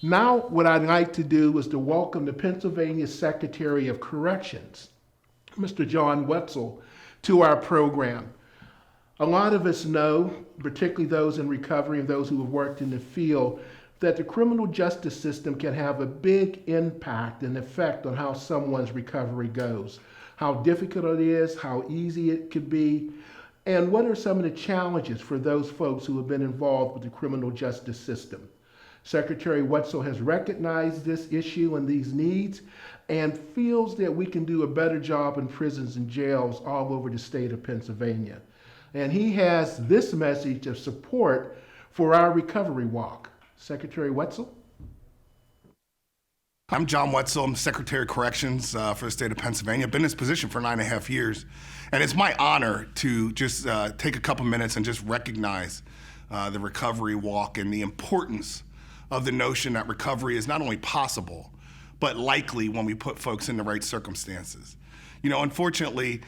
Now, what I'd like to do is to welcome the Pennsylvania Secretary of Corrections, Mr. John Wetzel, to our program. A lot of us know, particularly those in recovery and those who have worked in the field, that the criminal justice system can have a big impact and effect on how someone's recovery goes, how difficult it is, how easy it could be, and what are some of the challenges for those folks who have been involved with the criminal justice system. Secretary Wetzel has recognized this issue and these needs and feels that we can do a better job in prisons and jails all over the state of Pennsylvania. And he has this message of support for our recovery walk. Secretary Wetzel? I'm John Wetzel. I'm Secretary of Corrections for the state of Pennsylvania. I've been in this position for 9.5 years. And it's my honor to just take a couple minutes and just recognize the recovery walk and the importance of the notion that recovery is not only possible, but likely when we put folks in the right circumstances. You know, unfortunately,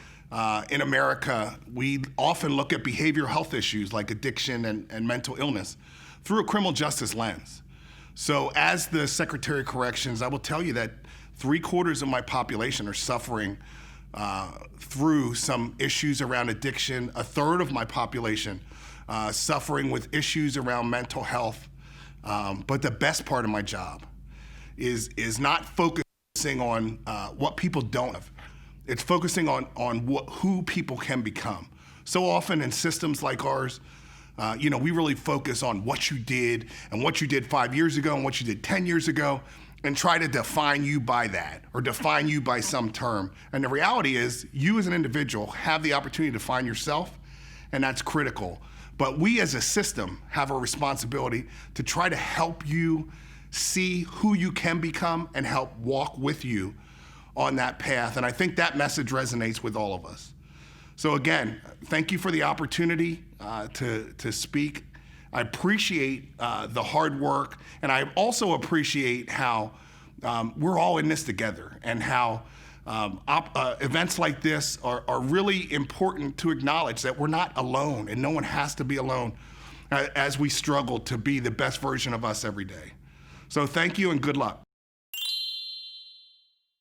in America, we often look at behavioral health issues like addiction and mental illness through a criminal justice lens. So as the Secretary of Corrections, I will tell you that 3/4 of my population are suffering through some issues around addiction, 1/3 of my population suffering with issues around mental health. But the best part of my job is not focusing on what people don't have. It's focusing on who people can become. So often in systems like ours, we really focus on what you did and what you did 5 years ago and what you did 10 years ago and try to define you by that or define you by some term. And the reality is you as an individual have the opportunity to define yourself, and that's critical. But we as a system have a responsibility to try to help you see who you can become and help walk with you on that path. And I think that message resonates with all of us. So again, thank you for the opportunity to speak. I appreciate the hard work, and I also appreciate how we're all in this together and how events like this are really important to acknowledge that we're not alone and no one has to be alone as we struggle to be the best version of us every day. So thank you and good luck.